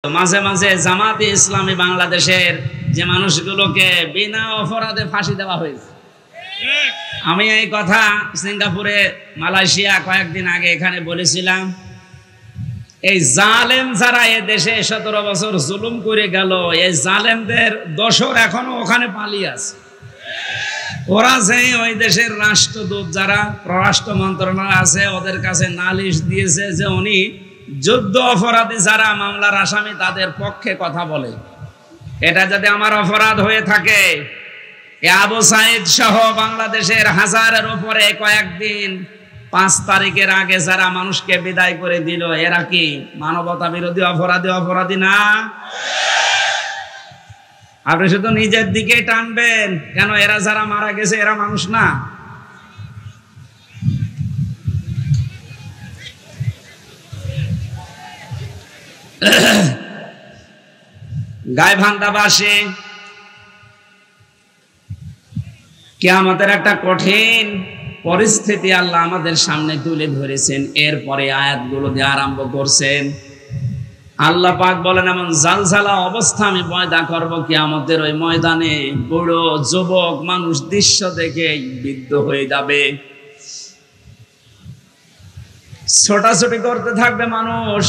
মাঝে মাঝে জামাতে ইসলামী বাংলাদেশের যে মানুষগুলোকে বিনা অপরাধে ফাঁসি দেওয়া হয়েছে, আমি এই কথা সিঙ্গাপুরে, মালয়েশিয়া কয়েকদিন আগে এখানে বলেছিলাম। এই জালেম যারা এ দেশে 17 বছর জুলুম করে গেল, এই জালেমদের দোসর এখনো ওখানে পালিয়ে আছে। ওরা যে ওই দেশের রাষ্ট্রদূত যারা পররাষ্ট্র মন্ত্রণালয় আছে, ওদের কাছে নালিশ দিয়েছে যে উনি যুদ্ধ অপরাধী যারা মামলার আসামি তাদের পক্ষে কথা বলে। এটা যদি আমার অপরাধ হয়ে থাকে, আবু সাইদ সহ বাংলাদেশের হাজারের উপরে কয়েকদিন 5 তারিখের আগে যারা মানুষকে বিদায় করে দিল, এরা কি মানবতা বিরোধী অপরাধী না? আপনি শুধু নিজের দিকে টানবেন কেন? এরা যারা মারা গেছে এরা মানুষ না? গাইবান্ধাবাসী কিয়ামতের একটা কঠিন পরিস্থিতি আল্লাহ আমাদের সামনে তুলে ধরেছেন। এরপরে আয়াতগুলো দিয়ে আরম্ভ করছেন। আল্লাহ পাক বলেন, এমন জালজালা অবস্থা আমি পয়দা করব কিয়ামতের ওই ময়দানে, বুড়ো যুবক মানুষ দৃশ্য দেখে বিদ্ধ হয়ে যাবে। ছোটাছুটি করতে থাকবে মানুষ,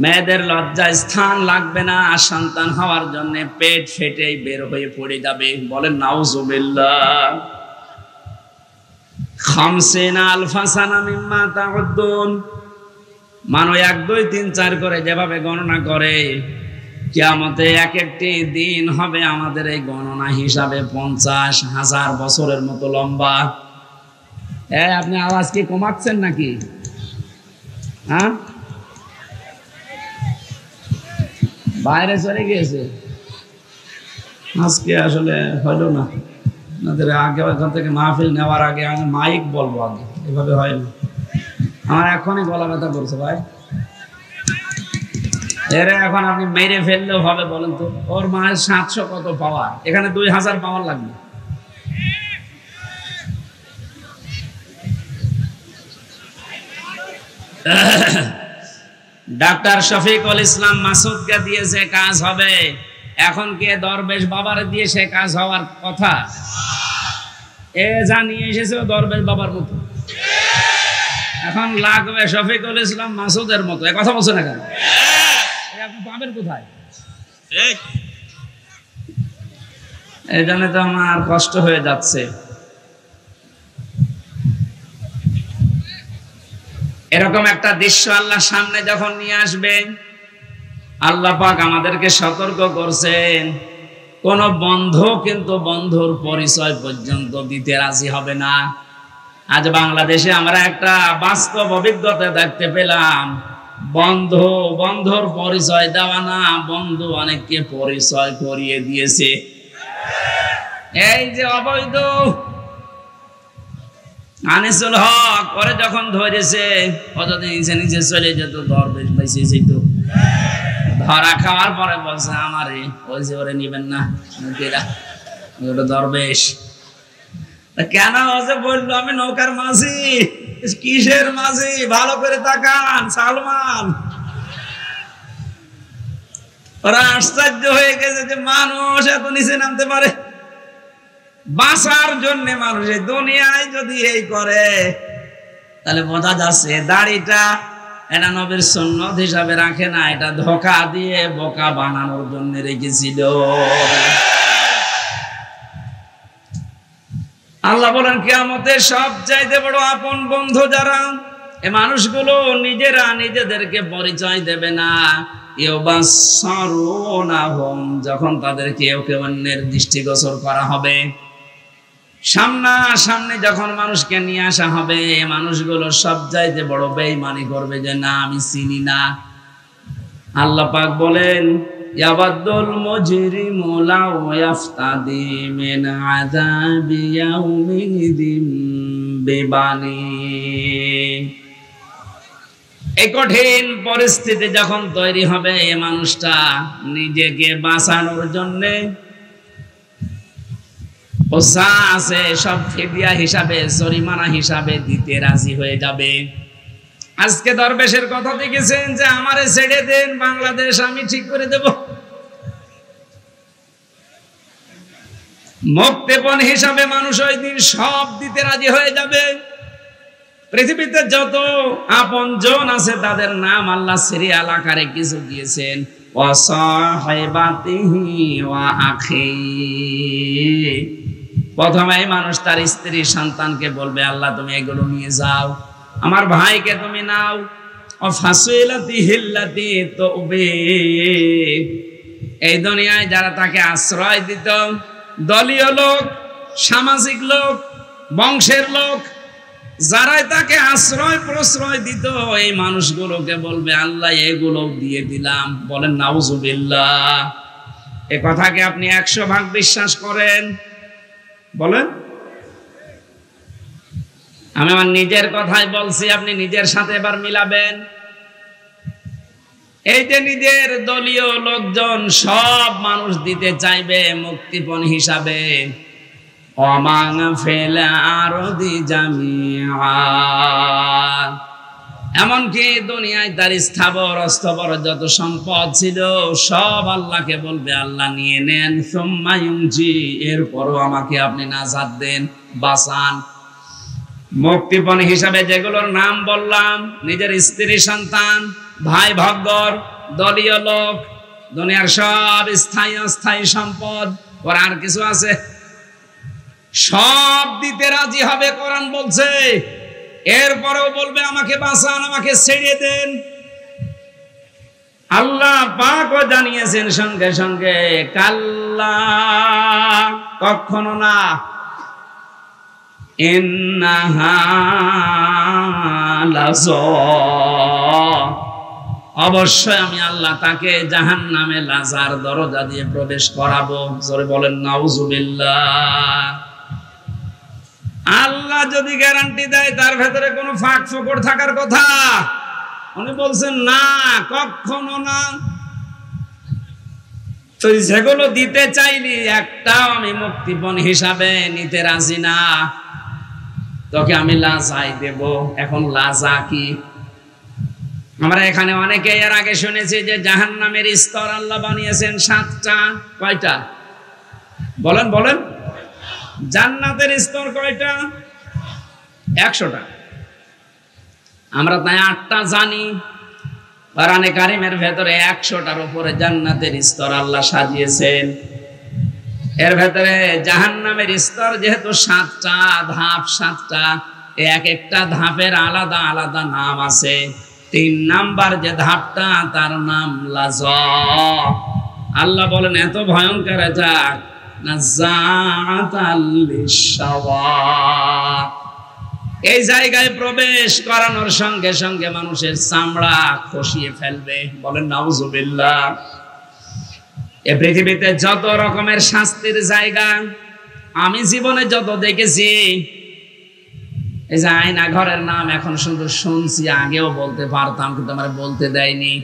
মেয়েদের লজ্জায় স্থান লাগবে না, সন্তান হওয়ার জন্য পেট ফেটে বের হয়ে পড়ে যাবে। বলেন নাউজুবিল্লাহ। 50 আলফা সানা মিম্মা তাউদ্দুন, মানো 1 2 3 4 করে যেভাবে গণনা করে, কিয়ামতে এক একটি দিন হবে আমাদের এই গণনা হিসাবে 50,000 বছরের মতো লম্বা। আপনি আওয়াজ কি কমাচ্ছেন নাকি? হ্যাঁ, বাইরে চলে গিয়েছে আজকে, আসলে হলো না। আপনাদের আগে ওখান থেকে মাহফিল নেওয়ার আগে আমি মাইক বলবো, আগে এভাবে হয় না। আমার এখনই গলা ব্যথা করছে ভাই। এরে এখন আপনি মেরে ফেললেও হবে? বলেন তো, ওর মায়ের 700 কত পাওয়ার, এখানে 2000 পাওয়ার লাগবে। ডাক্তার শফিকুল ইসলাম মাসুদকে দিয়ে যে কাজ হবে, এখন কে দরবেশ বাবার দিয়ে সে কাজ হওয়ার কথা? এ জানিয়ে এসেছে দরবেশ বাবার মতো, এখন লাগবে শফিকুল ইসলাম মাসুদের মতো। এ কথা বলছে না কেন? আপনি পাবেন কোথায়? এই জন্য তো আমার কষ্ট হয়ে যাচ্ছে। এরকম একটা দৃশ্য আল্লাহ সামনে যখন নিয়ে আসবেন, আল্লাহ পাক আমাদেরকে সতর্ক করছেন, কোন বন্ধু কিন্তু বন্ধুর পরিচয় পর্যন্ত দিতে রাজি হবে না। আজ বাংলাদেশে আমরা একটা বাস্তব অভিজ্ঞতা দেখতে পেলাম, বন্ধুর পরিচয় দেওয়া না, বন্ধু অনেককে পরিচয় করিয়ে দিয়েছে। এই যে অবৈধ আনিসুল হক, ওরে যখন ধরেছে, ও যদি নিচে চলে যেত, দরবেশ বেঁচে যেত। ধরা খাওয়ার পরে বলছে আমারে, ওই যে ওরে নিবেন না, দরবেশ। কেন? ও যে বললো আমি নৌকার মাঝি। কিসের মাঝি? ভালো করে তাকান, সালমান। ওরা আশ্চর্য হয়ে গেছে যে মানুষ এত নিচে নামতে পারে। বাঁচার জন্য মানুষের দুনিয়ায় যদি এই করে, তাহলে বোঝা যাচ্ছে দাড়িটা এটা নবীর সুন্নত হিসাবে রাখে না, এটা ধোঁকা দিয়ে বোকা বানানোর জন্য রেখেছিল। আল্লাহ বলেন, কিয়ামতের সবচাইতে বড় আপন বন্ধু যারা, এ মানুষগুলো নিজেরা নিজেদেরকে পরিচয় দেবে না। ইউবাসসারুনাহুম, যখন তাদেরকে কেউ অন্যের দৃষ্টিগোচর করা হবে, সামনে যখন মানুষকে নিয়ে আসা হবে, মানুষগুলো সবচাইতে বড় বেঈমানি করবে যে না, আমি চিনি না। আল্লাহ পাক বলেন, ইয়াবাদুল মুজরিমু লাউ ইয়াফতাদি মিন আযাবি ইয়াউমিদিন বিবানি। এই কঠিন পরিস্থিতি যখন তৈরি হবে, এই মানুষটা নিজেকে বাঁচানোর জন্যে আছে সব ফিদিয়া হিসাবে, জরিমানা হিসাবে দিতে রাজি হয়ে যাবে। আজকে দরবেশের কথা দেখেছেন যে আমারে ছেড়ে দেন, বাংলাদেশ আমি ঠিক করে দেব। মুক্তিপণ হিসাবে মানুষ ওই দিন সব দিতে রাজি হয়ে যাবে। পৃথিবীতে যত আপনজন আছে তাদের নাম আল্লাহ সিরিয়াল আকারে কিছু দিয়েছেন। প্রথমে মানুষ তার স্ত্রী সন্তানকে বলবে, আল্লাহ তুমি এগুলো নিয়ে যাও, আমার ভাইকে তুমি নাও। এই দুনিয়ায় যারা তাকে আশ্রয় দিত, দলীয় লোক, সামাজিক লোক, বংশের লোক, যারাই তাকে আশ্রয় প্রশ্রয় দিত, এই মানুষগুলোকে বলবে আল্লাহ এগুলো দিয়ে দিলাম। বলেন নাউজুবিল্লাহ। এ কথাকে আপনি 100% বিশ্বাস করেন? বলেন। আমি আমার নিজের কথাই বলছি, আপনি নিজের সাথে এবার মিলাবেন। এই যে নিজের দলীয় লোকজন সব মানুষ দিতে চাইবে মুক্তিপণ হিসাবে। এমনকি দুনিয়ায় তার স্থাবর অস্থাবর যত সম্পদ ছিল সব আল্লাহকে বলবে আল্লাহ নিয়ে নেন। এরপরও আমাকে আপনি নাজাত দেন, বাঁচান। মুক্তিপণ হিসাবে যেগুলোর নাম বললাম, নিজের স্ত্রী সন্তান, ভাই ভগ্গর, দলীয় লোক, দুনিয়ার সব স্থায়ী অস্থায়ী সম্পদ, ওর আর কিছু আছে, সব দিতে রাজি হবে কোরআন বলছে। এরপরেও বলবে আমাকে বাঁচান, আমাকে ছেড়ে দেন। আল্লাহ পাকও জানিয়েছেন সঙ্গে সঙ্গে, কাল্লা, কখনো না, ইন্নাহা লাযা, অবশ্যই আমি আল্লাহ তাকে জাহান্নামে লাজার দরজা দিয়ে প্রবেশ করাবো। জোরে বলেন নাউজুবিল্লাহ। আল্লাহ যদি গ্যারান্টি দেয় তার ভেতরে কোনো ফাঁক ফোকর থাকার কথা? উনি বলছেন না, কখনো না। তো যেগুলো দিতে চাইলি একটাও আমি মুক্তিপণ হিসাবে নিতে রাজি না, তোকে আমি লাজাই দেব। এখন লাজা কি? আমরা এখানে অনেকে এর আগে শুনেছি যে জাহান্নামের স্তর আল্লাহ বানিয়েছেন 7টা। কয়টা? বলেন বলেন। জান্নাতের স্তর কয়টা? 100টা। আমরা তাই 8টা জানি। কোরআনে কারিমের ভেতরে 100টার উপরে জান্নাতের স্তর আল্লাহ সাজিয়েছেন। এর ভেতরে জাহান্নামের স্তর যেহেতু 7টা ধাপ, 7টা, এক একটা ধাপের আলাদা আলাদা নাম আছে। 3 নাম্বার যে ধাপটা তার নাম লাযা। আল্লাহ বলেন এত ভয়ঙ্কর যাক, নাযাআতাল লিশাওয়া। এই জায়গায় প্রবেশ করানোর সঙ্গে সঙ্গে মানুষের চামড়া খসিয়ে ফেলবে। বলেন নাউজুবিল্লাহ। এই পৃথিবীতে যত রকমের শাস্তির জায়গা আমি জীবনে যত দেখেছি, এই যে আয়না ঘরের নাম এখন শুধু শুনছি, আগেও বলতে পারতাম কিন্তু আমার বলতে দেয়নি।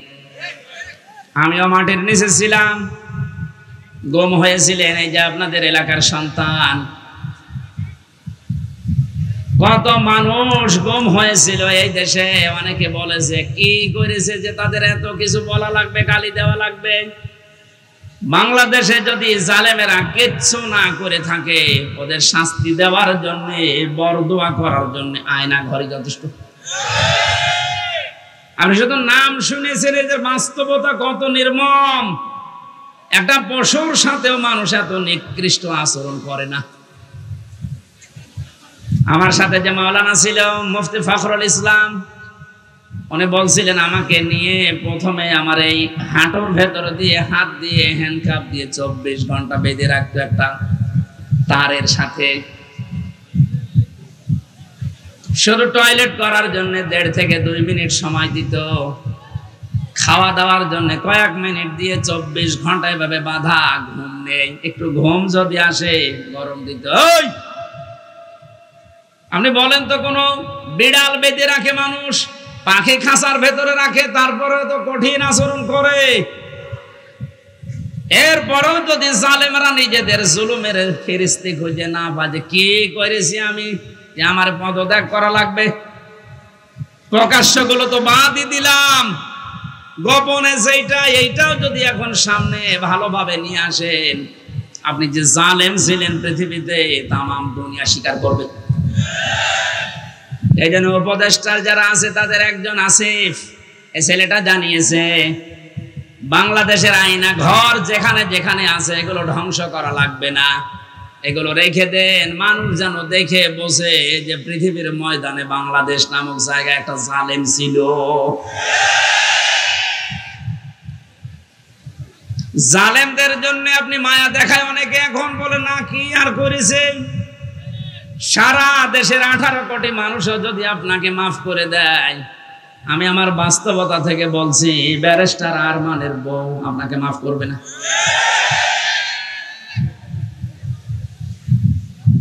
আমিও মাটির নিচে ছিলাম, গুম হয়েছিলেন এই যে আপনাদের এলাকার সন্তান। কত মানুষ গুম হয়েছিল এই দেশে। অনেকে বলেছে কি করেছে যে তাদের এত কিছু বলা লাগবে, গালি দেওয়া লাগবে। বাংলাদেশে যদি জালেমেরা কিচ্ছু না করে থাকে, ওদের শাস্তি দেওয়ার জন্য, বরদোয়া করার জন্য আয়না ঘরে যথেষ্ট। আপনি শুধু নাম শুনেছেন, এই যে বাস্তবতা কত নির্মম। একটা পশুর সাথেও মানুষ এত নিকৃষ্ট আচরণ করে না। আমার সাথে যে মাওলানা ছিল মুফতি ফখরুল ইসলাম, উনি বলছিলেন আমাকে নিয়ে প্রথমে আমার এই হাঁটুর ভেতর দিয়ে হাত দিয়ে হ্যান্ডকাপ দিয়ে 24 ঘন্টা বেঁধে রাখতো একটা তারের সাথে। শুধু টয়লেট করার জন্য 1.5 থেকে 2 মিনিট সময় দিত। খাওয়া দাওয়ার জন্য কয়েক মিনিট দিয়ে 24 ঘন্টা এভাবে বাঁধা। ঘুম নেই, একটু ঘুম যদি আসে গরম দিত। ওই আপনি বলেন তো, কোনো বিড়াল বেঁধে রাখে মানুষ, পাখি খাঁচার ভেতরে রাখে, তারপরে তো কঠিন আচরণ করে। এরপরেও যদি জালেমরা নিজেদের জুলুমের ফেরেশতা খুঁজে না পায় যে কি করেছি আমি, যে আমার পদত্যাগ করা লাগবে, প্রকাশ্যগুলো তো বাদই দিলাম, গোপনে যেটা এইটাও যদি এখন সামনে ভালোভাবে নিয়ে আসেন, আপনি যে জালেম ছিলেন পৃথিবীতে তামাম দুনিয়া স্বীকার করবে। এই জন্য উপদেষ্টার যারা আছে তাদের একজন আসিফ, এই ছেলেটা জানিয়েছে বাংলাদেশের আয়না ঘর যেখানে যেখানে আছে এগুলো ধ্বংস করা লাগবে না, এগুলো রেখে দেন, মানুষ যেন দেখে বসে যে পৃথিবীর ময়দানে বাংলাদেশ নামক জায়গায় একটা জালেম ছিল। জালেমদের জন্য আপনি মায়া দেখায় অনেকে এখন বলে না কি আর করেছে, সারা দেশের 18 কোটি মানুষও যদি আপনাকে মাফ করে দেয়, আমি আমার বাস্তবতা থেকে বলছি ব্যারিস্টার আরমানের বউ আপনাকে মাফ করবে না,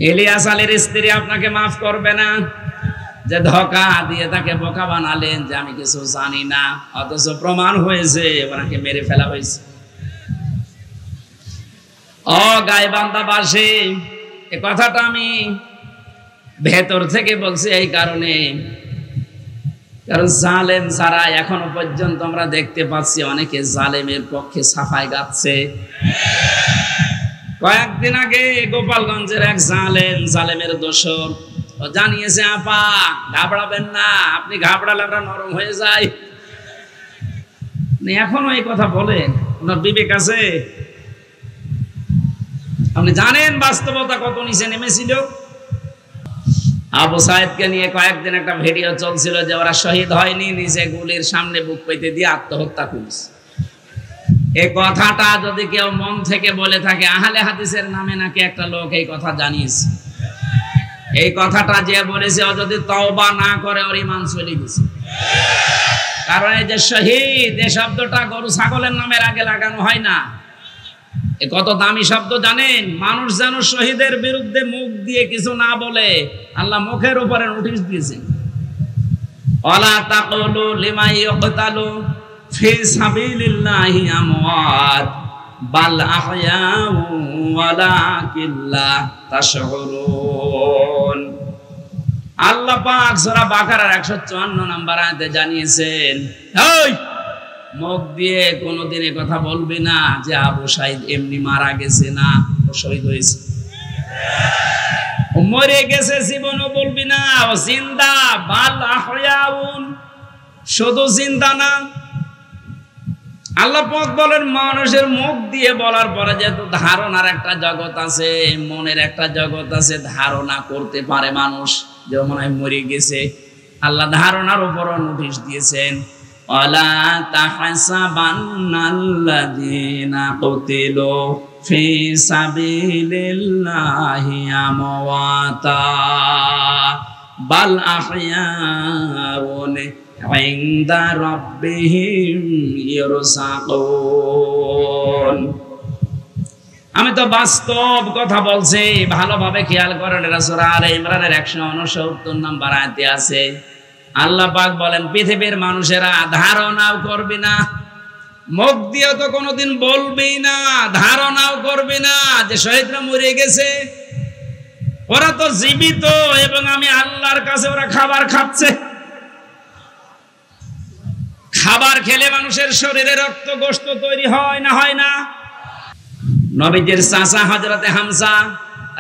ইলিয়াস আলীর স্ত্রী আপনাকে মাফ করবে না, যে ধোঁকা দিয়ে তাকে বোকা বানালেন যে আমি কিছু জানি না, অথচ প্রমাণ হয়েছে ওনাকে মেরে ফেলা হয়েছে। ও গাইবান্ধাবাসী, এ কথাটা আমি ভেতর থেকে বলছি এই কারণে, কারণ জালেম ছাড়া এখনো পর্যন্ত আমরা দেখতে পাচ্ছি অনেকে জালেমের পক্ষে সাফাই গাচ্ছে। কয়েকদিন আগে গোপালগঞ্জের এক জালেমের দোসর জানিয়েছে, আপা ঘাবড়াবেন না, আপনি ঘাবড়ালে আমরা নরম হয়ে যাই। এখনো এই কথা বলেন, ওনার বিবেক আছে? আপনি জানেন বাস্তবতা কত নিচে নেমেছিল? আবু সাইদকে নিয়ে কয়েকদিন একটা ভিডিও চলছিল যে ওরা শহীদ হয়নি, নিজে গুলির সামনে বুক পেতে দিয়ে আত্মহত্যা করেছে। এই কথাটা যদি কেউ মন থেকে বলে থাকে, আহলে হাদিসের নামে নাকি একটা লোক এই কথা জানিয়েছে, এই কথাটা যে বলেছে ও যদি তওবা না করে ওর ঈমান চলে গেছে। কারণ এই যে শহীদ এই শব্দটা গরু ছাগলের নামের আগে লাগানো হয় না, এ কত দামি শব্দ জানেন? মানুষ যেন শহীদের বিরুদ্ধে মুখ দিয়ে কিছু না বলে আল্লাহ মুখের উপরে নোটিশ দিয়েছেন, ওয়ালা তাকুলু লিমা ইয়কতালু ফি সাবিলিল্লাহি আমওয়াত বাল আহয়াউ ওয়ালাকিন লা তাশউরুন। আল্লাহ পাক সূরা বাকারার 154 নম্বর আয়াতে জানিয়েছেন, এই মুখ দিয়ে কোনোদিন এই কথা বলবি না যে আবু সাইদ এমনি মারা গেছে, না ও শহীদ হয়েছে, ও মরে গেছে, জীবনও বলবি না, ও জিন্দা, বাল আহয়াউন, শুধু জিন্দা না। আল্লাহ পাক বলেন মানুষের মুখ দিয়ে বলার পরে যেহেতু ধারণার একটা জগৎ আছে, মনের একটা জগৎ আছে, ধারণা করতে পারে মানুষ যে মনে হয় মরে গেছে, আল্লাহ ধারণার উপরও নোটিশ দিয়েছেন, ওয়ালা তাহসাবান্নাল্লাযীনা কুতিলু ফি সাবিলিল্লাহি আমওয়াতা বাল আহয়াউন ইনদা রাব্বিহিম ইরসাকুন। আমি তো বাস্তব কথা বলছি, ভালোভাবে খেয়াল করেন, এটা সূরা আলে ইমরানের 169 নম্বর আয়াতে আছে। আল্লাহ পাক বলেন পৃথিবীর মানুষেরা ধারণাও করবি না, মুখ দিয়ে তো কোনোদিন বলবি না, ধারণাও করবি না যে শহীদরা মরে গেছে, ওরা তো জীবিত এবং আমি আল্লাহর কাছে ওরা খাবার খাচ্ছে। খাবার খেলে মানুষের শরীরে রক্ত গোশত তৈরি হয় না, হয় না? নবীজির চাচা হযরতে হামজা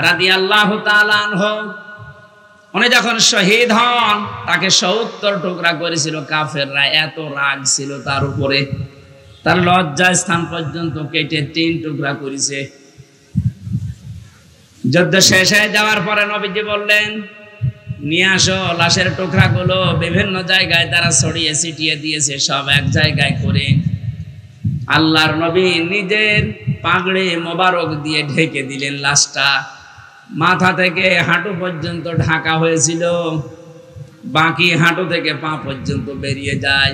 রাদিয়াল্লাহু তাআলা আনহু, উনি যখন শহীদ হন তাকে 70 টুকরা করেছিল কাফেররা, এত রাগ ছিল তার উপরে, তার লজ্জা স্থান পর্যন্ত কেটে 3 টুকরা করেছে। যুদ্ধ শেষ হয়ে যাওয়ার পরে নবীজি বললেন, নিয়ে আসো লাশের টুকরাগুলো, বিভিন্ন জায়গায় তারা ছড়িয়ে ছিটিয়ে দিয়েছে, সব এক জায়গায় করে আল্লাহর নবী নিজের পাগড়ি মোবারক দিয়ে ঢেকে দিলেন লাশটা, মাথা থেকে হাঁটু পর্যন্ত ঢাকা হয়েছিল, বাকি হাঁটু থেকে পা পর্যন্ত বেরিয়ে যায়।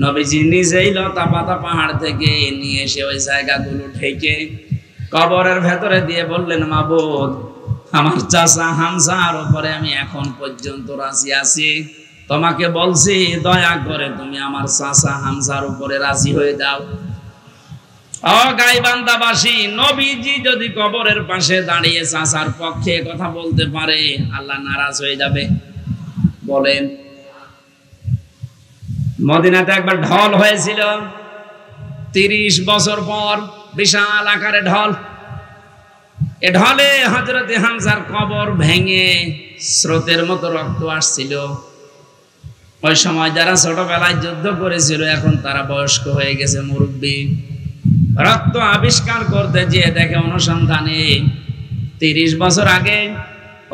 নবীজি নিজেই লতা পাতা পাহাড় থেকে নিয়ে এসে ওই জায়গাগুলো ঢেকে কবরের ভেতরে দিয়ে বললেন, মাবুদ, আমার চাচা হামজার উপরে আমি এখন পর্যন্ত রাজি আছি, তোমাকে বলছি দয়া করে তুমি আমার চাচা হামজার উপরে রাজি হয়ে যাও। ও গাইবান্ধাবাসী, নবীজি যদি কবরের পাশে দাঁড়িয়ে চাচার পক্ষে কথা বলতে পারে, আল্লাহ নারাজ হয়ে যাবে? বলেন। মদিনাতে একবার ঢল হয়েছিল 30 বছর পর, বিশাল আকারে ঢল। এ ঢলে হযরতে হামজার কবর ভেঙে স্রোতের মতো রক্ত আসছিল। ওই সময় যারা ছোটবেলায় যুদ্ধ করেছিল এখন তারা বয়স্ক হয়ে গেছে, মুরব্বী। রক্ত আবিষ্কার করতে যেয়ে দেখে অনুসন্ধানে 30 বছর আগে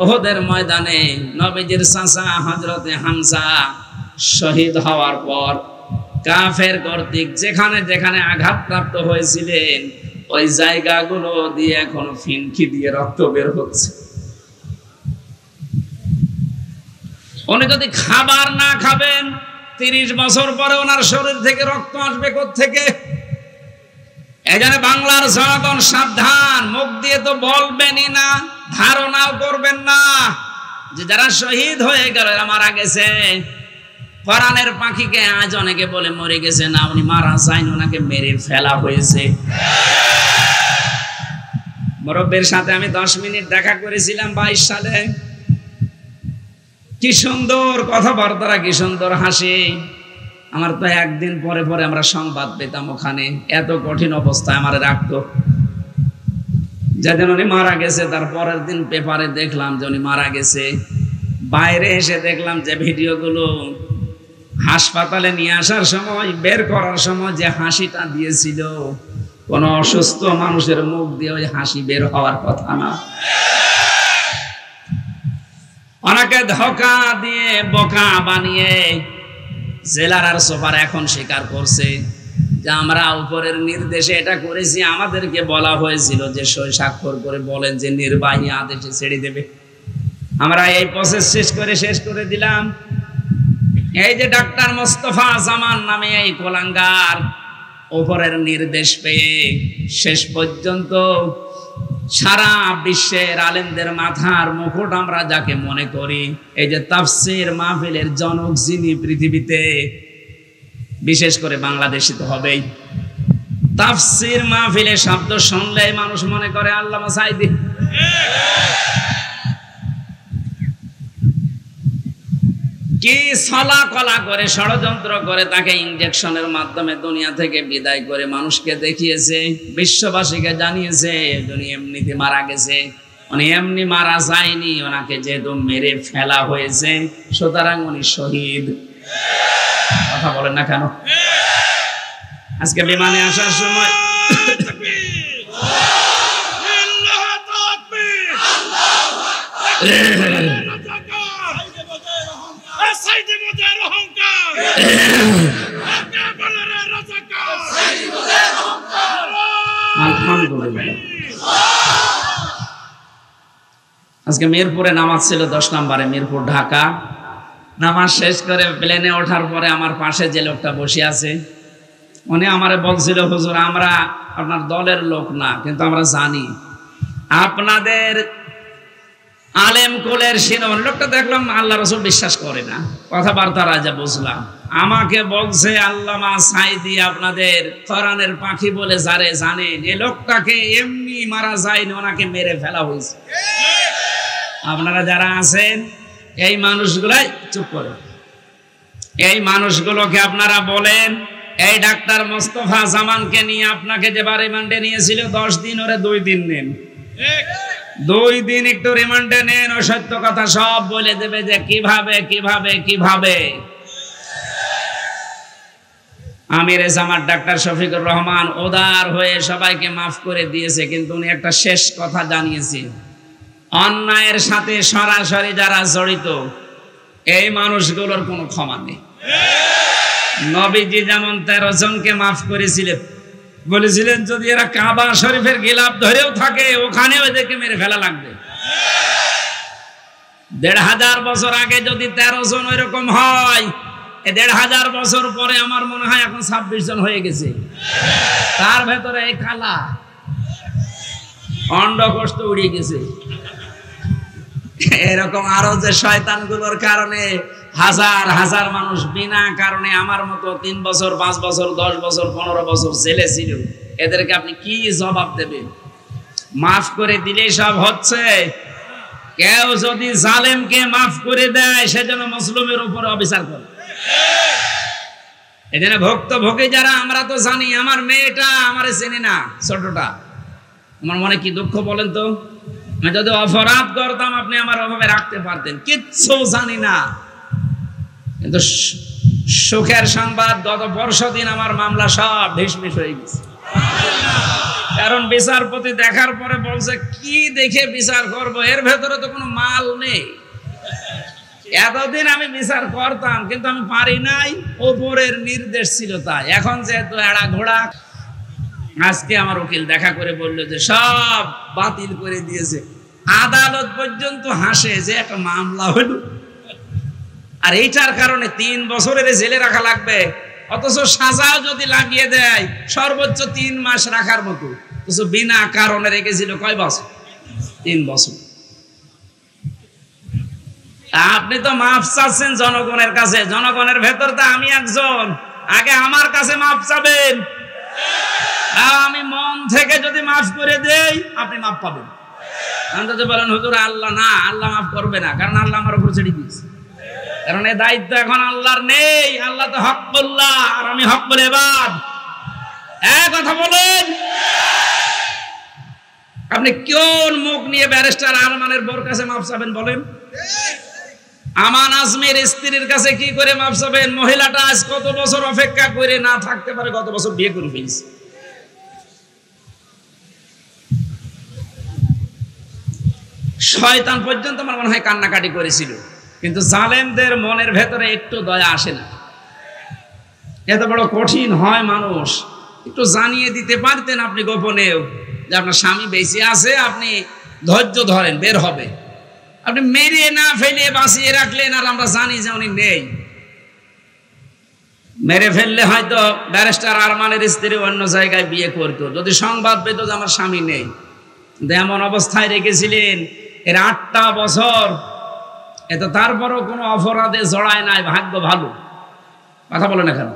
উহুদের ময়দানে নবীজির চাচা হযরতে হামজা শহীদ হওয়ার পর কাফের কর্তৃক যেখানে যেখানে আঘাতপ্রাপ্ত হয়েছিলেন ওই জায়গাগুলো দিয়ে এখন ফিনকি দিয়ে রক্ত বের হচ্ছে। উনি যদি খাবার না খাবেন 30 বছর পরে ওনার শরীর থেকে রক্ত আসবে কোত্থেকে? এখানে বাংলার জনগণ সাবধান, মুখ দিয়ে তো বলবেনই না, ধারণাও করবেন না যে যারা শহীদ হয়ে গেল এরা মারা গেছে। কোরআনের পাখিকে আজ অনেকে বলে মরে গেছে, না উনি মারা যায়নি, ওনাকে মেরে ফেলা হয়েছে। মুরব্বির সাথে আমি 10 মিনিট দেখা করেছিলাম 22 সালে। কি সুন্দর কথাবার্তা, কি সুন্দর হাসি। আমার তো একদিন পরে পরে আমরা সংবাদ পেতাম ওখানে, এত কঠিন অবস্থায় আমার রাখতো। যেদিন উনি মারা গেছে তার পরের দিন পেপারে দেখলাম যে উনি মারা গেছে। বাইরে এসে দেখলাম যে ভিডিওগুলো হাসপাতালে নিয়ে আসার সময়, বের করার সময় যে হাসিটা দিয়েছিল, কোন অসুস্থ মানুষের মুখ দিয়ে ওই হাসি বের হওয়ার কথা না। ওনাকে ধোঁকা দিয়ে বোকা বানিয়ে জেলার আর সুপার এখন স্বীকার করছে যে আমরা উপরের নির্দেশে এটা করেছি। আমাদেরকে বলা হয়েছিল যে সই স্বাক্ষর করে বলেন যে নির্বাহী আদেশে ছেড়ে দেবে। আমরা এই প্রসেস শেষ করে দিলাম। এই যে ডাক্তার মোস্তফা জামান নামে এই কোলাঙ্গার উপরের নির্দেশ পেয়ে শেষ পর্যন্ত সারা বিশ্বের আলেমদের মাথার মুকুট আমরা যাকে মনে করি, এই যে তাফসীর মাহফিলের জনক যিনি পৃথিবীতে, বিশেষ করে বাংলাদেশে তো হবেই। তাফসীর মাহফিলের শব্দ শুনলেই মানুষ মনে করে আল্লামা সাঈদী। কি ছলা কলা করে ষড়যন্ত্র করে তাকে ইনজেকশনের মাধ্যমে দুনিয়া থেকে বিদায় করে মানুষকে দেখিয়েছে, বিশ্ববাসীকে জানিয়েছে উনি এমনিতে মারা গেছে। উনি এমনি মারা যায়নি, ওনাকে যেহেতু মেরে ফেলা হয়েছে সুতরাং উনি শহীদ। কথা বলেন না কেন? আজকে বিমানে আসার সময় আজকে মিরপুরে নামাজ ছিল 10 নম্বরে, মিরপুর ঢাকা। নামাজ শেষ করে প্লেনে ওঠার পরে আমার পাশে যে লোকটা বসে আছে উনি আমারে বলছিল, হুজুর আমরা আপনার দলের লোক না, কিন্তু আমরা জানি আপনাদের আলেম কুলের শিরোমণি। লোকটা দেখলাম আল্লাহ রাসূল বিশ্বাস করে না, কথাবার্তা রাজা বুঝলাম। আমাকে বলছে আল্লামা সাঈদী আপনাদের কোরআনের পাখি বলে যারে জানেন, এই লোকটাকে এমনি মারা যায়নি, ওনাকে মেরে ফেলা হয়েছে। আপনারা যারা আছেন এই মানুষগুলাই চুপ করে, এই মানুষগুলোকে আপনারা বলেন এই ডাক্তার মোস্তফা জামানকে নিয়ে আপনাকে যে রিমান্ডে নিয়েছিল 10 দিন, ওরে 2 দিন নেন। 2 দিন একটু রিমান্ডে নেন, ও সত্য কথা সব বলে দেবে যে কিভাবে আমির জামাত ডাক্তার শফিকুর রহমান উদার হয়ে সবাইকে মাফ করে দিয়েছে, কিন্তু উনি একটা শেষ কথা জানিয়েছে, অন্যায়ের সাথে সরাসরি যারা জড়িত এই মানুষগুলোর কোনো ক্ষমা নেই। নবীজি যেমন 13 জনকে মাফ করেছিলেন, বলেছিলেন যদি এরা কাবা শরীফের গিলাফ ধরেও থাকে ওখানে ওদেরকে মেরে ফেলা লাগবে। 1500 বছর আগে যদি 13 জন ওইরকম হয়, 1500 বছর পরে আমার মনে হয় এখন 26 জন হয়ে গেছে। তার ভেতরে এই কালা অন্ডকোষ তো উড়ে গেছে। এরকম আরো যে শয়তানগুলোর কারণে হাজার হাজার মানুষ বিনা কারণে আমার মতো 3 বছর 5 বছর 10 বছর 15 বছর জেলে ছিল, এদেরকে আপনি কি জবাব দেবেন? মাফ করে দিলেই সব হচ্ছে? কেউ যদি জালেমকে মাফ করে দেয় সেজন্য মুসলিমের উপরে অবিচার করে। এই জন্য ভুক্তভোগী যারা, আমরা তো জানি আমার মেয়েটা আমারে চেনে না, ছোটটা, আমার মনে কি দুঃখ বলেন তো। আমি যদি অপরাধ করতাম আপনি আমার অভাবে রাখতে পারতেন, কিচ্ছু জানি না। কিন্তু সুখের সংবাদ, গত পরশুদিন আমার মামলা সব ঢিসমিস হয়ে গেছে। কারণ বিচারপতি দেখার পরে বলছে কি দেখে বিচার করব, এর ভেতরে তো কোনো মাল নেই। এতদিন আমি বিচার করতাম কিন্তু আমি পারি নাই, ওপরের নির্দেশ ছিল তাই। এখন যেহেতু এড়া ঘোড়া, আজকে আমার উকিল দেখা করে বলল যে সব বাতিল করে দিয়েছে। আদালত পর্যন্ত হাসে যে একটা মামলা হলো, আর এইটার কারণে 3 বছরের জেলে রাখা লাগবে, অথচ সাজাও যদি লাগিয়ে দেয় সর্বোচ্চ 3 মাস রাখার মতো, অথচ বিনা কারণে রেখেছিল কয় বছর? 3 বছর। আপনি তো মাফ চাচ্ছেন জনগণের কাছে, জনগণের ভেতর তো আমি একজন, আগে আমার কাছে মাফ চাবেন। আমি মন থেকে যদি মাফ করে দেই আপনি মাফ পাবেন। যদি বলেন হুজুর আল্লাহ না, আল্লাহ মাফ করবে না, কারণ আল্লাহ আমার উপর ছেড়ে দিয়েছে, কারণ এই দায়িত্ব এখন আল্লাহর নেই। আল্লাহ তো হককুল্লাহ আর আমি হককুল ইবাদ। কথা বলেন, আপনি কোন মুখ নিয়ে ব্যারিস্টার আরমানের বোর কাছে মাফ চাবেন বলেন? আমান আজমির স্ত্রীর কাছে কি করে মাফ চাবেন? মহিলাটা আজ কত বছর অপেক্ষা করে না থাকতে পারে, গত বছর বিয়ে করে ফেলছে। শয়তান পর্যন্ত আমার মনে হয় কান্নাকাটি করেছিল, কিন্তু জালেমদের মনের ভেতরে একটু দয়া আসে না। এত বড় কঠিন হয় মানুষ, একটু জানিয়ে দিতে পারতেন আপনি গোপনেও যে আপনার স্বামী বেঁচে আছে, আপনি ধৈর্য ধরেন, বের হবে। আপনি মেরে না ফেলে বাঁচিয়ে রাখলেন, আর আমরা জানি যে উনি নেই। মেরে ফেললে হয়তো ব্যারিস্টার আরমানের স্ত্রী অন্য জায়গায় বিয়ে করতো, যদি সংবাদ পেত যে আমার স্বামী নেই। এমন অবস্থায় রেখেছিলেন এর 8টা বছর, এত তারপরও কোনো অপরাধে জড়ায় নাই, ভাগ্য ভালো। কথা বলে না কেন?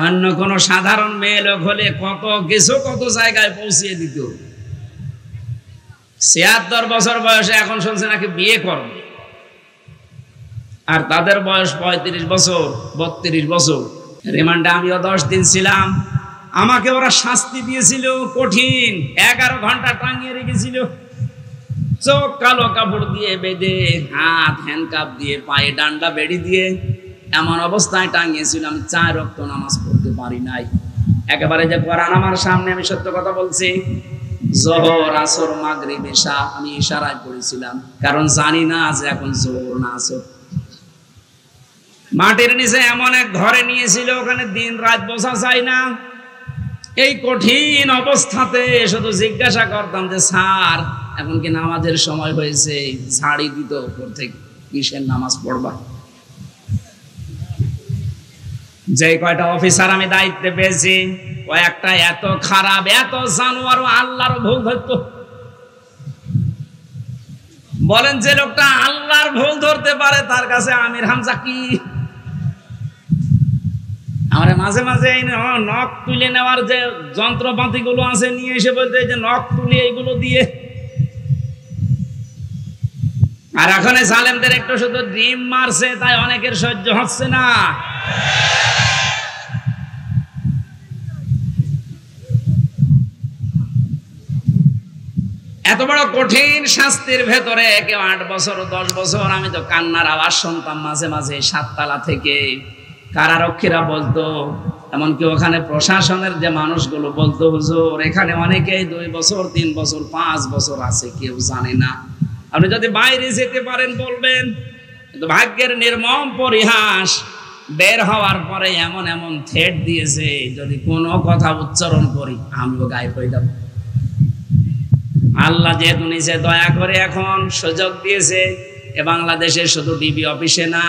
অন্য কোন সাধারণ মেয়ে লোক হলে কত কিছু কত জায়গায় পৌঁছিয়ে দিত। 76 বছর বয়সে এখন শুনছে নাকি বিয়ে করবে, আর তাদের বয়স 35 বছর 32 বছর। রিমান্ডে আমিও 10 দিন ছিলাম, আমাকে ওরা শাস্তি দিয়েছিল কঠিন, 11 ঘন্টা টাঙিয়ে রেখেছিল, চোখ কালো কাপড় দিয়ে বেঁধে, হাত হ্যান্ডকাপ দিয়ে, পায়ে ডান্ডা বেড়ি দিয়ে এমন অবস্থায় টাঙিয়েছিলাম। 4 ওয়াক্ত নামাজ পড়তে পারি নাই। একেবারে যে কোরআন আমার সামনে, আমি সত্য কথা বলছি, জোহর আসর মাগরিব এশা আমি ইশারায় পড়েছিলাম, কারণ জানি না যে এখন জোহর না আসর। মাটির নিচে এমন এক ঘরে নিয়েছিল, ওখানে দিন রাত বসা যায় না। এই কঠিন অবস্থাতে শুধু জিজ্ঞাসা করতাম যে স্যার এখন কি নামাজের সময় হয়েছে? ছাড়ি দিত উপর থেকে, কিসের নামাজ পড়বা? যে কয়টা অফিসার আমি দায়িত্বে পেয়েছি, কয়েকটা এত খারাপ, এত জানোয়ার, আল্লাহর ভুল ধরতো। বলেন যে লোকটা আল্লাহর ভুল ধরতে পারে তার কাছে আমির হামজা কি? আমার মাঝে মাঝে এই নখ তুলে নেওয়ার যে যন্ত্রপাতি গুলো আছে নিয়ে এসে বলতে, যে নখ তুলে এইগুলো দিয়ে। আর এখন জালেমদের একটু শুধু ডিম মারছে, তাই অনেকের সহ্য হচ্ছে না। এত বড় কঠিন শাস্তির ভেতরে কেউ 8 বছর 10 বছর, আমি তো কান্নার আওয়াজ শুনতাম মাঝে মাঝে 7 তলা থেকে। কারারক্ষীরা বলতো, এমনকি ওখানে প্রশাসনের যে মানুষগুলো বলতো, হুজুর এখানে অনেকেই 2 বছর 3 বছর 5 বছর আছে, কেউ জানে না। আপনি যদি বাইরে যেতে পারেন বলবেন। কিন্তু ভাগ্যের নির্মম পরিহাস, বের হওয়ার পরে এমন এমন থ্রেট দিয়েছে, যদি কোনো কথা উচ্চারণ করি আমিও গায়েব হয়ে যাব। আল্লাহ যেহেতু নিজে দয়া করে এখন সুযোগ দিয়েছে, এ বাংলাদেশে শুধু ডিবি অফিসে না,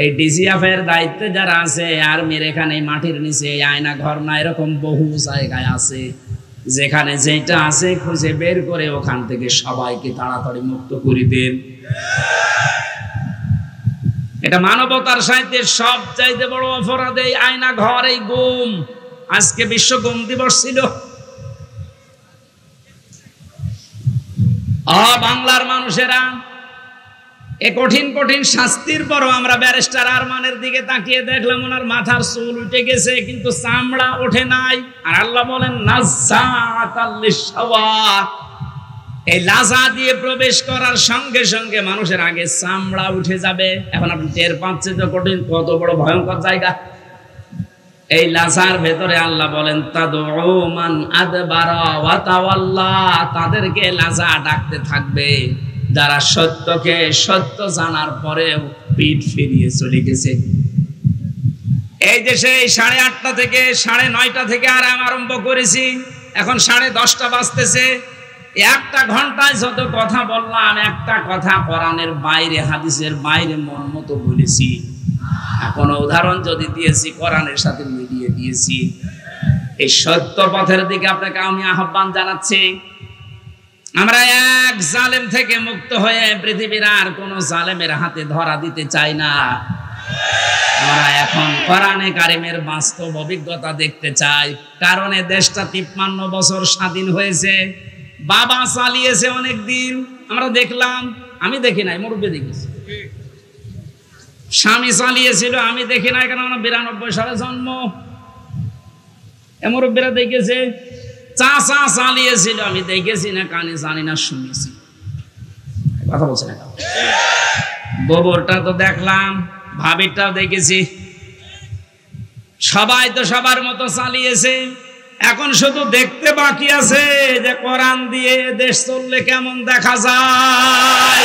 এই ডিজিএফ এর দায়িত্বে যারা আছে, আর্মির এখানে মাটির নিচে আয়না ঘর না, এরকম বহু জায়গায় আছে, যেখানে যেটা আছে খুঁজে বের করে ওখান থেকে সবাইকে তাড়াতাড়ি মুক্ত করে দেন। এটা মানবতার সাহিত্যের সবচাইতে বড় অপরাধ, এই আয়না ঘর, এই গুম। আজকে বিশ্ব গুম দিবস ছিল। বাংলার মানুষেরা এই কঠিন কঠিন শাস্তির পরও আমরা ব্যারিস্টার আরমানের দিকে তাকিয়ে দেখলাম ওনার মাথার চুল উঠে গেছে কিন্তু চামড়া ওঠে নাই। আর আল্লাহ বলেন নাযাআতাল লিশাওয়া, এই লাজা দিয়ে প্রবেশ করার সঙ্গে সঙ্গে মানুষের আগে চামড়া উঠে যাবে। এখন আপনি টের পাচ্ছেন তো কঠিন কত বড় ভয়ঙ্কর জায়গা। এই লাজার ভেতরে আল্লাহ বলেন তাদউ মান আদবারা ওয়া তাওয়াল্লা, তাদেরকে লাজা ডাকতে থাকবে যারা সত্যকে সত্য জানার পরেও পিঠ ফিরিয়ে চলে গেছে। এই দেশে 8:30 থেকে 9:30 থেকে আরম্ভ করেছি, এখন 10:30 বাজতেছে। একটা ঘন্টায় যত কথা বললাম, একটা কথা কোরআনের বাইরে হাদিসের বাইরে মন মতো বলেছি। এখন উদাহরণ যদি দিয়েছি কোরআনের সাথে মিলিয়ে দিয়েছি। এই সত্য পথের দিকে আপনাকে আমি আহ্বান জানাচ্ছি। আমরা এক জালেম থেকে মুক্ত হয়ে পৃথিবীর আর কোন জালেমের হাতে ধরা দিতে চাই না। আমরা এখন কোরআনে কারিমের বাস্তব অভিজ্ঞতা দেখতে চাই। কারণ এই দেশটা 53 বছর স্বাধীন হয়েছে, বাবা চালিয়েছে অনেক দিন, আমরা দেখলাম। আমি দেখি নাই, মুরব্বী দেখেছি। স্বামী চালিয়েছিল, আমি দেখি নাই, কারণ আমার 92 সালে জন্ম। মুরব্বীরা দেখেছে। চাচা চালিয়েছিল, আমি দেখেছি না, কানে জানি না, শুনেছি। কথা বলছে না। গোবরটা তো দেখলাম, ভাবিরটাও দেখেছি। সবাই তো সবার মতো চালিয়েছে। এখন শুধু দেখতে বাকি আছে যে কোরআন দিয়ে দেশ চললে কেমন দেখা যায়।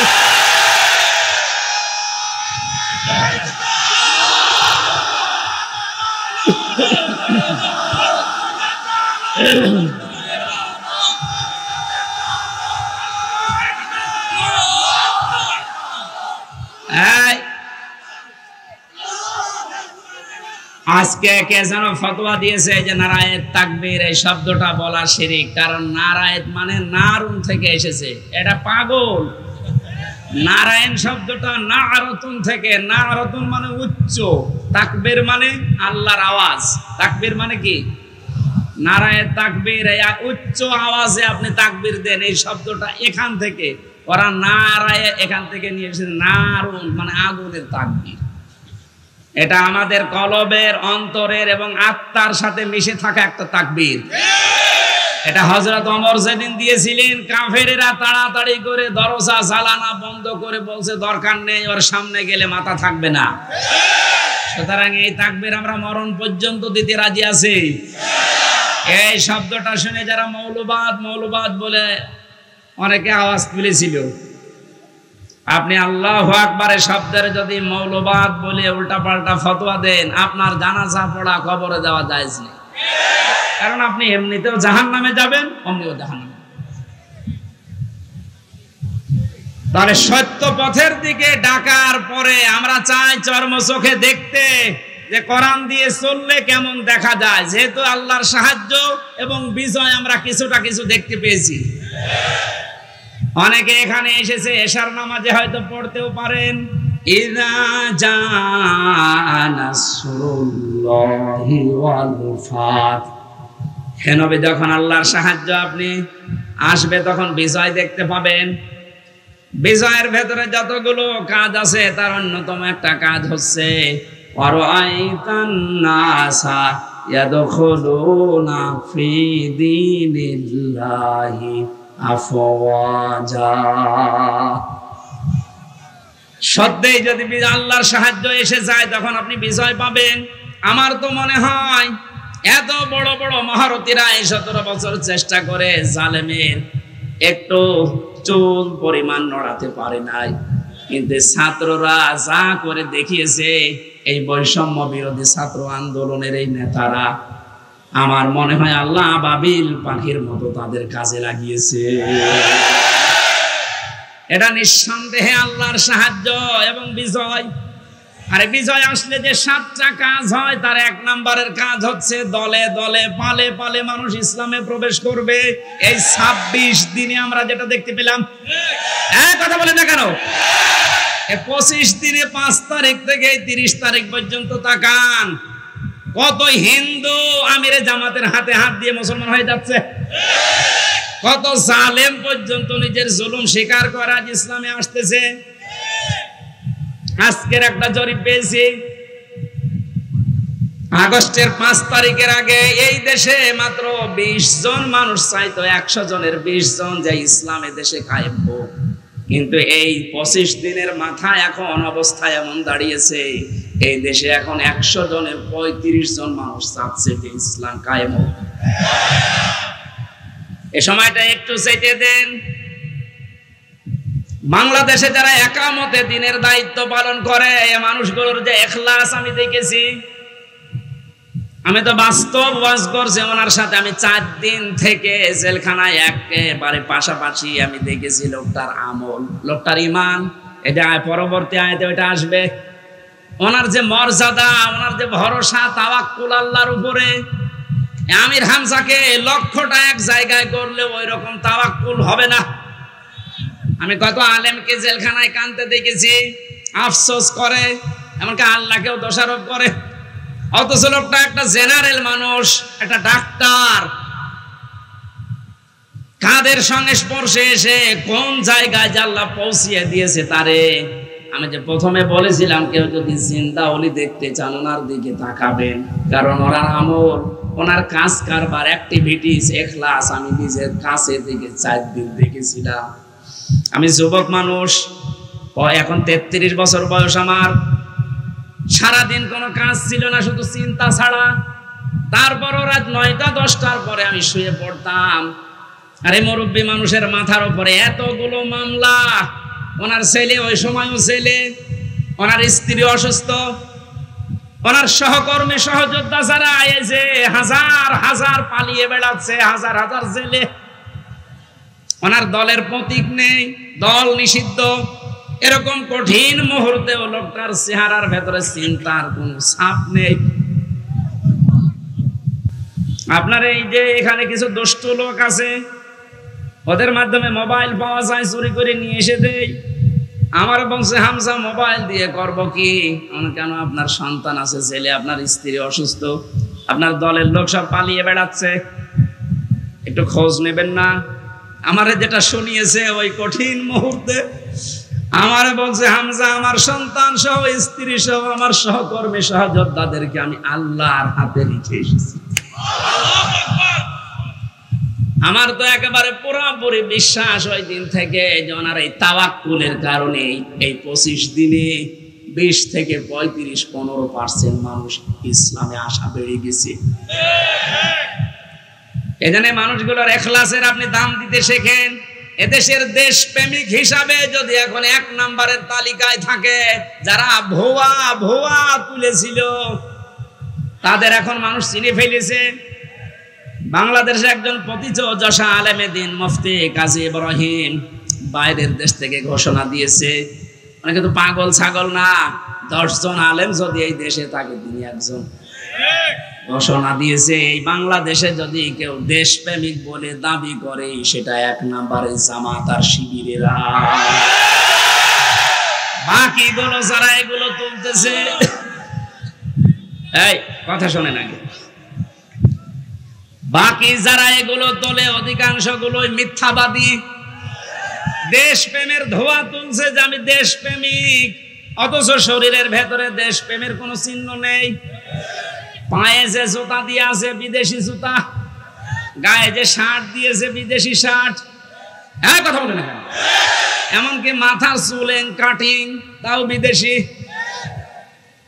আজকে কে যেন ফতোয়া দিয়েছে যে নারায়েত তাকবীর এই শব্দটা বলা শিরক। কারণ নারায়েত মানে নারুন থেকে এসেছে, এটা পাগল। নারায়ণ শব্দটা নারতুন থেকে, নারতুন মানে উচ্চ, তাকবীর মানে আল্লাহর আওয়াজ। তাকবীর মানে কি? নারায়েত তাকবীর, এই উচ্চ আওয়াজে আপনি তাকবীর দেন, এই শব্দটা এখান থেকে। ওরা নারায়ে এখান থেকে নিয়ে এসেছে, নারুন মানে আগুনের তাকবীর। এটা আমাদের কলবের, অন্তরের এবং আত্মার সাথে মিশে থাকা একটা তাকবীর। এটা হযরত ওমর যেদিন দিয়েছিলেন, কাফেরেরা তাড়াতাড়ি করে দরজা জ্বালানা বন্ধ করে বলছে দরকার নেই, ওর সামনে গেলে মাথা থাকবে না। সুতরাং এই তাকবীর আমরা মরণ পর্যন্ত দিতে রাজি আছি। এই শব্দটা শুনে যারা মৌলবাদ বলে অনেকে আওয়াজ তুলেছিল, আপনি আল্লাহু আকবারের শব্দের যদি মৌলবাদ বলে উল্টাপাল্টা ফতোয়া দেন, আপনার জানাজা পড়া কবরে দেওয়া জায়েজ নেই। কারণ আপনি এমনিতেও জাহান্নামে যাবেন, অমনিও জাহান্নামে। তাহলে সত্য পথের দিকে ডাকার পরে আমরা চাই চর্ম চোখে দেখতে যে কোরআন দিয়ে চললে কেমন দেখা যায়। যেহেতু আল্লাহর সাহায্য এবং বিজয় আমরা কিছু দেখতে পেয়েছি। অনেকে এখানে এসেছে, এশার নামাজে হয়তো পড়তেও পারেন, ইযা জাআ নাসরুল্লাহি ওয়াল ফাত। হে নবী, যখন আল্লাহর সাহায্য আপনি আসবে তখন বিজয় দেখতে পাবেন। বিজয়ের ভেতরে যতগুলো কাজ আছে তার অন্যতম একটা কাজ হচ্ছে ওয়ারাআইতান নাসা ইয়াদখুলুনা ফি দীনিল্লাহি আফওয়াজা। সত্যই যদি আল্লাহর সাহায্য এসে যায় তখন আপনি বিজয় পাবেন। আমার তো মনে হয় এত বড় বড় মহারথীরা এই 17 বছর চেষ্টা করে জালেমের একটু চুল পরিমাণ নড়াতে পারে নাই, কিন্তু ছাত্ররা যা করে দেখিয়েছে, এই বৈষম্য বিরোধী ছাত্র আন্দোলনের এই নেতারা, আমার মনে হয় আল্লাহ আবাবিল পাখির মতো তাদের কাজে লাগিয়েছে। এটা নিঃসন্দেহে আল্লাহর সাহায্য এবং বিজয়। আরে বিজয় আসলে যে 7টা কাজ হয়, তার 1 নম্বরের কাজ হচ্ছে দলে দলে পালে পালে মানুষ ইসলামে প্রবেশ করবে। এই 26 দিনে আমরা যেটা দেখতে পেলাম, কথা বলে না কেন? 25 দিনে 5 তারিখ থেকে 30 তারিখ পর্যন্ত তাকান, কত হিন্দু আমিরে জামাতের হাতে হাত দিয়ে মুসলমান হয়ে যাচ্ছে। কত জালেম পর্যন্ত নিজের জুলুম স্বীকার করে আজ ইসলামে আসতেছে। আজকের একটা জরিপ পেয়েছি, আগস্টের 5 তারিখের আগে এই দেশে মাত্র 20 জন মানুষ চাইতো 100 জনের 20 জন যে ইসলামে দেশে কায়েম হোক, কিন্তু এই 25 দিনের মাথায় এখন অবস্থা এমন দাঁড়িয়েছে এই দেশে এখন 100 জনের 35 জন মানুষ চাচ্ছে যে ইসলাম কায়েম হোক। এই সময়টা একটু চাইতে দেন। বাংলাদেশে যারা একামতে দিনের দায়িত্ব পালন করে এই মানুষগুলোর যে ইখলাস আমি দেখেছি, আমি তো বাস্তব ওয়াজ করছি ওনার সাথে, আমি 4 দিন থেকে জেলখানায় একেবারে পাশাপাশি আমি দেখেছি লোকটার আমল, লোকটার ঈমান। এটা পরবর্তী আয়াতে ওটা আসবে। ওনার যে মর্যাদা, ওনার যে ভরসা, তাওয়াক্কুল আল্লাহর উপরে। আমির হামজাকে লক্ষ্যটা এক জায়গায় করলে ওই রকম তাওয়াক্কুল হবে না। আমি কত আলেমকে জেলখানায় কাঁদতে দেখেছি, আফসোস করে, এমনকি আল্লাহকেও দোষারোপ করে। অথচ লোকটা একটা জেনারেল মানুষ, একটা ডাক্তার, কাদের সংস্পর্শে এসে কোন জায়গায় যে আল্লাহ পৌঁছিয়ে দিয়েছে তারে। আমি যে প্রথমে বলেছিলাম কেউ যদি জিন্দা ওলি দেখতে চান ওনার দিকে তাকাবেন, কারণ ওনার আমল, ওনার কাজ কারবার, অ্যাক্টিভিটিস, ইখলাস আমি নিজের কাছে থেকে 4 দিন দেখেছিলাম। আমি যুবক মানুষ, এখন 33 বছর বয়স আমার। সারাদিন কোনো কাজ ছিল না, শুধু চিন্তা ছাড়া। তারপরও রাত 9টা 10টার পরে আমি শুয়ে পড়তাম। আরে মুরব্বী মানুষের মাথার উপরে এতগুলো মামলা। ওনার ছেলে ওই সময়ও ছেলে, ওনার স্ত্রী অসুস্থ, ওনার সহকর্মী সহযোদ্ধা যারা এসে হাজার হাজার পালিয়ে বেড়াচ্ছে, হাজার হাজার ছেলে। ওনার দলের প্রতীক নেই, দল নিষিদ্ধ। এরকম কঠিন মুহূর্তে লোকটার চেহারার ভেতরে চিন্তার কোন ছাপ নেই। আপনার এই যে এখানে কিছু দুষ্ট লোক আছে, ওদের মাধ্যমে মোবাইল পাওয়া যায়, চুরি করে নিয়ে এসে দেয়। আমার বংশে হামজা মোবাইল দিয়ে করব কি? কেন আপনার সন্তান আছে, ছেলে, আপনার স্ত্রী অসুস্থ, আপনার দলের লোক সব পালিয়ে বেড়াচ্ছে, একটু খোঁজ নেবেন না? আমারে যেটা শুনিয়েছে ওই কঠিন মুহূর্তে আমার বলছে হামজা আমার সন্তান সহ স্ত্রী সহ আমার সহকর্মী সহযোদ্ধাদেরকে আমি আল্লাহর হাতে রেখে এসেছি। আমার তো একেবারে পুরোপুরি বিশ্বাস ওই দিন থেকে যে ওনার এই তাওয়াক্কুলের কারণে এই 25 দিনে 20 থেকে 35-15% মানুষ ইসলামে আসা বেড়ে গেছে। এখানে মানুষগুলোর ইখলাসের আপনি দাম দিতে শেখেন। এদেশের দেশপ্রেমিক হিসাবে যদি এখন 1 নম্বরের তালিকায় থাকে যারা ভুয়া ভুয়া তুলেছিল, তাদের এখন মানুষ চিনে ফেলেছে। বাংলাদেশে একজন প্রথিতযশা আলেমে দিন মুফতি কাজী ইব্রাহিম বাইরের দেশ থেকে ঘোষণা দিয়েছে, অনেকে তো পাগল ছাগল না, 10 জন আলেম যদি এই দেশে থাকে তিনি একজন। ঘোষণা দিয়েছে এই বাংলাদেশে যদি কেউ দেশপ্রেমিক বলে দাবি করে সেটা 1 নম্বরে জামাত আর শিবিরেরা। বাকিগুলো যারা এগুলো তুলতেছে, এই কথা শোনেন আগে, বাকি যারা এগুলো তোলে অধিকাংশ গুলোই মিথ্যাবাদী। দেশপ্রেমের ধোঁয়া তুলছে যে আমি দেশপ্রেমিক, অথচ শরীরের ভেতরে দেশপ্রেমের কোনো চিহ্ন নেই। পায়ে যে জুতা দিয়ে আছে বিদেশি জুতা, গায়ে যে শার্ট দিয়েছে বিদেশি শার্ট। হ্যাঁ কথা বলে না, এমনকি মাথার চুলেন কাটিং তাও বিদেশি,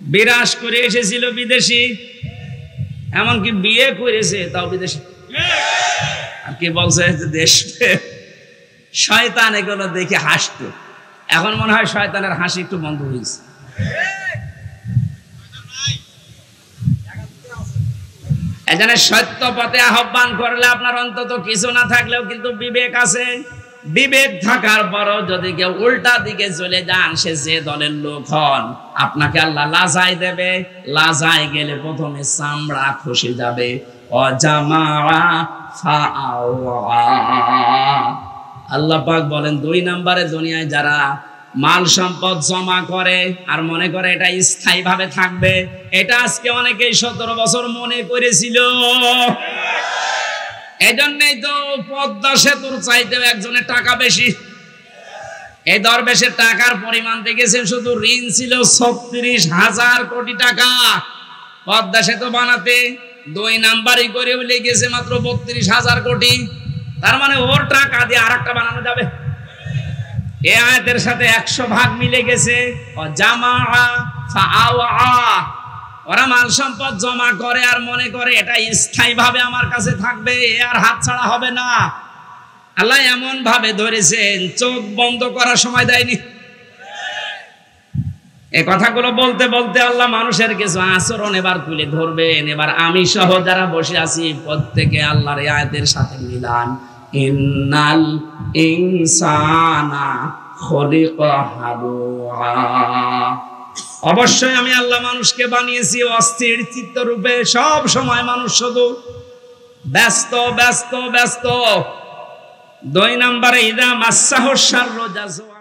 বিরাজ করে এসেছিল বিদেশি, এমনকি বিয়ে করেছে তাও বিদেশি। আর কি বলছে দেশপ্রেম। শয়তান এগুলো দেখে হাসতো, এখন মনে হয় শয়তানের হাসি একটু বন্ধ হয়েছে। এখানে সত্য পথে আহ্বান করলে আপনার অন্তত কিছু না থাকলেও কিন্তু বিবেক আছে। বিবেক থাকার পরও যদি কেউ উল্টা দিকে চলে যান, সে যে দলের লোক হন, আপনাকে আল্লাহ লাজাই দেবে। লাজাই গেলে প্রথমে চামড়া খসে যাবে। আল্লাহ পাক বলেন 2 নম্বরে দুনিয়ায় যারা মাল সম্পদ জমা করে আর মনে করে এটা স্থায়ী ভাবে থাকবে, এটা আজকে অনেকেই 17 বছর মনে করেছিল। এজন্যই তো পদ্মা সেতুর চাইতেও একজনের টাকা বেশি। এই দরবেশের টাকার পরিমাণ দেখেছেন, শুধু ঋণ ছিল ৩৬,০০০ কোটি টাকা পদ্মা সেতু বানাতে। ২ নাম্বারই করে লেগেছে মাত্র ৩২,০০০ কোটি। তার মানে ওর টাকা দিয়ে আরেকটা বানানো যাবে। এই আয়াতের সাথে ১০০ ভাগ মিলে গেছে। ওরা মাল সম্পদ জমা করে আর মনে করে এটা স্থায়ী ভাবে আমার কাছে থাকবে, আর হাত ছাড়া হবে না। আল্লাহ এমন ভাবে ধরেছেন, চোখ বন্ধ করার সময় দেয়নি। এই কথাগুলো বলতে বলতে আল্লাহ মানুষের কিছু আচরণ এবার তুলে ধরবেন। এবার আমি সহ যারা বসে আছি প্রত্যেকে আল্লাহর এই আয়াতের সাথে মিলান। ইন্নাল ইনসানা খুলিকা হালুআ। অবশ্যই আমি আল্লাহ মানুষকে বানিয়েছি অস্থির চিত্তরূপে। সব সময় মানুষ শুধু ব্যস্ত ব্যস্ত ব্যস্ত। ২ নম্বরে ইদা মাসাহু শাররু জাযুআ।